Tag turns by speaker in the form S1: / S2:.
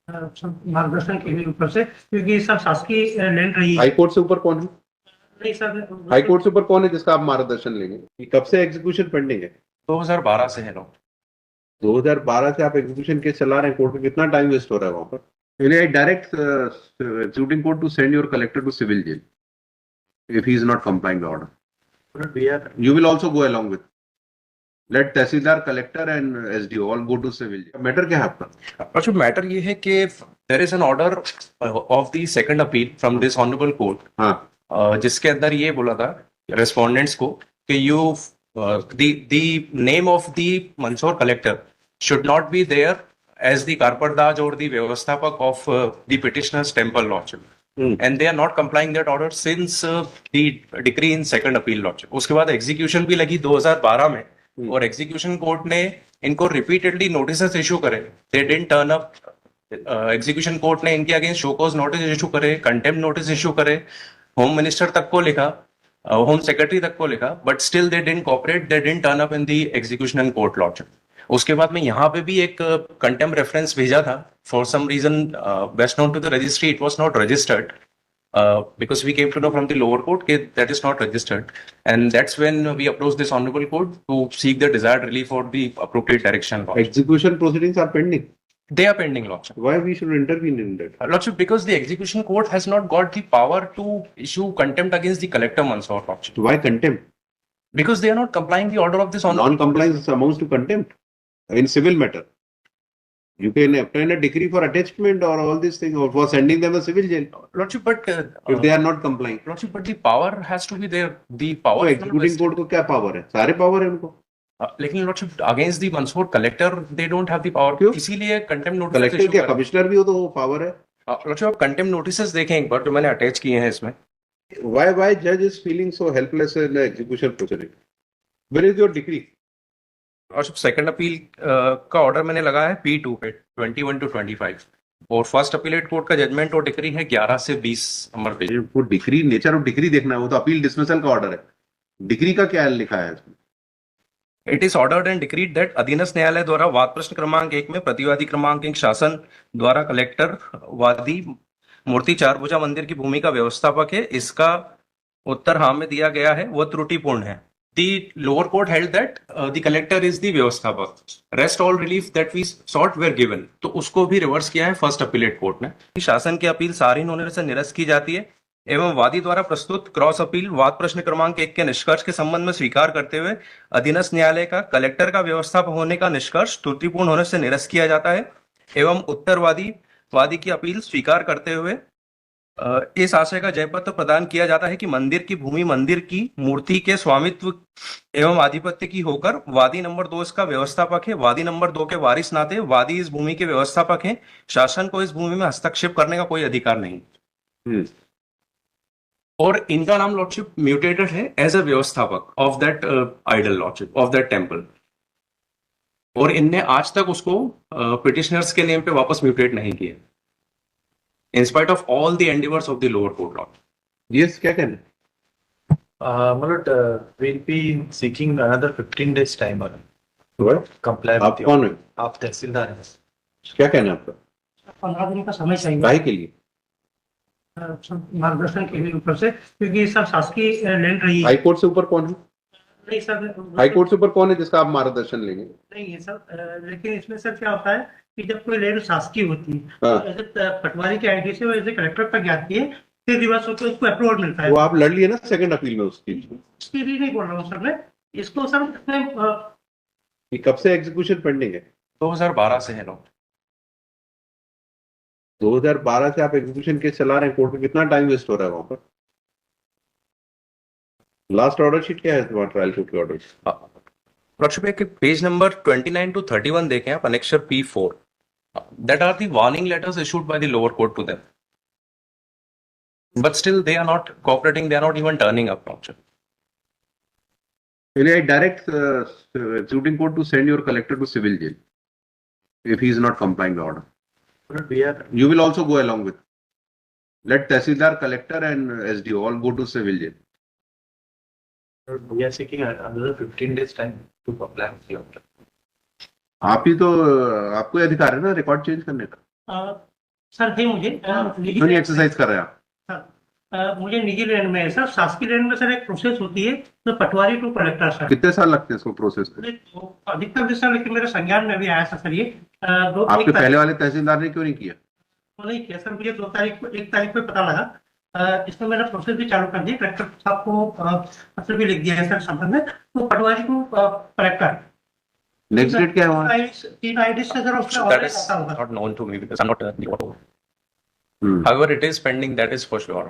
S1: मार्गदर्शन के लिए ऊपर से, क्योंकि सब शासकीय लैंड रही है।
S2: हाई कोर्ट से ऊपर कौन है?
S1: नहीं सर,
S2: हाई कोर्ट से ऊपर कौन है जिसका आप मार्गदर्शन लेंगे? कब से एग्जीक्यूशन पेंडिंग है?
S3: 2012 से है लोग।
S2: 2012 से आप एग्जीक्यूशन केस चला रहे हैं, कोर्ट में कितना टाइम वेस्ट हो रहा है वहां पर? Direct executing court to send your collector to civil jail if he is not complying the order.
S4: But we are
S2: You will also go along with. Let tehsildar, collector and SDO all go to civil jail. Matter क्या है आपका?
S3: और जो matter ये है कि there is an order of the second appeal from this honourable court,
S2: हाँ,
S3: जिसके अंदर ये बोला था रेस्पोंडेंट्स को कि you the name of the Mandsaur collector should not be there as the कारपरदाज और द व्यवस्थापक of the petitioners temple lordship, and they are not complying that order since the decree in second appeal lordship. उसके बाद execution भी लगी 2012 में, और execution court ने इनको रिपीटेडली नोटिस इशू करे, they didn't turn up. Execution court ने इनके against show cause notice issue करे, कंटेम्प्ट नोटिस इशू करे, होम मिनिस्टर तक को लिखा, होम सेक्रेटरी तक को लिखा, but still they didn't cooperate, they didn't turn up in the execution and court lordship. उसके बाद में यहाँ पे भी एक कंटेम्प्ट रेफरेंस भेजा था, for some reason best known to the registry it was not registered, because we came to know from the lower court that is not registered, and that's when we approached this honorable court to seek the desired relief or the appropriate direction.
S2: execution proceedings are pending.
S3: They are pending, Lordship.
S2: Why we should intervene in that?
S3: Lordship, because the execution court has not got the power to issue contempt against the collector Mansoor, Lordship.
S2: Why contempt?
S3: Because they are not complying the order of this honorable
S2: Non-compliance amounts to contempt in civil matter. You can obtain a decree for attachment or all these things, or for sending them a civil jail
S3: Lordship, but
S2: if they are not complying.
S3: Lordship, but the power has to be there. The power.
S2: तो executing court को क्या power है? सारे power है उनको.
S3: लेकिन Lordship, against the Mansoor collector they don't have the power.
S2: क्यों?
S3: इसीलिए contempt notice
S2: कलेक्टर क्या कमिश्नर भी हो तो वो power है.
S3: Lordship, आप contempt notices देखें एक बार, जो मैंने अटैच किए हैं इसमें.
S2: Why judge is feeling so helpless in the execution proceeding? Where is your decree?
S3: और सेकंड अपील का ऑर्डर मैंने लगाया है P2 पे 21 to 25, और फर्स्ट अपीलेट कोर्ट का जजमेंट और डिक्री है 11 से 20 नंबर पे।
S2: वो डिक्री, नेचर ऑफ डिक्री देखना है, वो तो अपील डिसमिसल का ऑर्डर है. डिक्री का क्या लिखा है इसमें?
S3: It is ordered and decreed that अधीनस्थ न्यायालय द्वारा वाद प्रश्न क्रमांक 1 में प्रतिवादी क्रमांक 1 शासन द्वारा कलेक्टर वादी मूर्ति चारभुजा मंदिर की भूमि का व्यवस्थापक है, इसका उत्तर हाँ में दिया गया है, वह त्रुटिपूर्ण है। The lower court held that the collector is the व्यवस्थापक, rest all relief that we sought were given, तो उसको भी रिवर्स किया है फर्स्ट अपीलेट कोर्ट ने। शासन की अपील सारीन होने से निरस्त की जाती है एवं वादी द्वारा प्रस्तुत क्रॉस अपील वाद प्रश्न क्रमांक 1 के निष्कर्ष के संबंध में स्वीकार करते हुए अधीनस्थ न्यायालय का कलेक्टर का व्यवस्थापक होने का निष्कर्ष त्रुटिपूर्ण होने से निरस्त किया जाता है एवं वादी की अपील स्वीकार करते हुए इस आशय का जयपत्र प्रदान किया जाता है कि मंदिर की भूमि मंदिर की मूर्ति के स्वामित्व एवं आधिपत्य की होकर वादी नंबर 2 इसका व्यवस्थापक है, वादी नंबर 2 के वारिस नाते वादी इस भूमि के व्यवस्थापक हैं, शासन को इस भूमि में हस्तक्षेप करने का कोई अधिकार नहीं। और इनका नाम लॉर्डशिप म्यूटेटेड है एज अ व्यवस्थापक of that idol lordship of that temple, और इनने आज तक उसको पिटिशनर्स के नेम पे वापस म्यूटेट नहीं किया in spite of all the endeavors of the lower court law.
S2: Yes, क्या कहना है?
S4: we'll be seeking another 15 days time or
S2: What?
S4: comply
S2: आप
S4: with you.
S2: कौन है?
S4: आप तहसीलदार हैं.
S2: क्या कहना है आपका?
S1: 15 दिन का समय चाहिए
S2: काहे के लिए?
S1: मार्गदर्शन के लिए ऊपर से, क्योंकि सब शासकीय लैंड रही है।
S2: हाई कोर्ट से ऊपर कौन है?
S1: नहीं सर,
S2: हाई कोर्ट से ऊपर कौन है जिसका आप मार्गदर्शन लेंगे?
S1: नहीं है सर, लेकिन इसमें सर क्या होता है कि जब कोई लैंड शासकीय होती है,
S2: हाँ।
S1: तो ऐसे पटवारी की आईडी से वो ऐसे कलेक्टर तक जाती है, फिर रिवर्स होकर उसको अप्रूवल मिलता है।
S2: वो आप लड़ लिए ना सेकंड अपील में
S1: उसकी भी नहीं बोल रहा हूँ सर मैं, इसको सर
S2: कि कब से एग्जीक्यूशन पेंडिंग है?
S3: 2012 से है लोग।
S2: 2012 से आप एग्जीक्यूशन केस चला रहे हैं, कोर्ट में कितना टाइम वेस्ट हो रहा है वहां पर? लास्ट ऑर्डर शीट क्या है तुम्हारा ट्रायल कोर्ट के ऑर्डर?
S3: लॉर्डशिप एक पेज नंबर 29 to 31 देखें आप, annexure P4, that are the warning letters issued by the lower court to them, but still they are not cooperating, they are not even turning up, lordship.
S2: I direct executing court to send your collector to civil jail if he is not complying the order.
S4: But we are
S2: You will also go along with. Let tehsildar, collector and SDO all go to civil jail.
S4: seeking another 15 days time to comply with the order.
S2: आप ही तो, आपको अधिकार है ना record change करने का।
S1: Sir है मुझे
S2: क्यों नहीं एक्सरसाइज कर रहे हैं आप?
S1: मुझे निजी लैंड में है सर। शासकीय लैंड में सर एक प्रोसेस होती है तो पटवारी टू कलेक्टर सर।
S2: कितने साल लगते हैं इसको प्रोसेस को?
S1: अधिकतर भी सर, लेकिन मेरे संज्ञान में भी आया था सर ये
S2: आपके पहले वाले तहसीलदार ने क्यों नहीं किया?
S1: नहीं किया सर। मुझे 1 तारीख को पता लगा। इसमें मैंने प्रोसेस भी चालू कर दी। कलेक्टर साहब को पत्र भी लिख दिया है सर संबंध में। तो पटवारी टू कलेक्टर
S2: नेक्स्ट डेट क्या है वहाँ?
S1: 3 आईडी से सर उसका
S3: That
S1: ऑर्डर
S3: is
S1: आता होगा।
S3: not known to me because I'm not the auto. However, it is pending. That is for sure.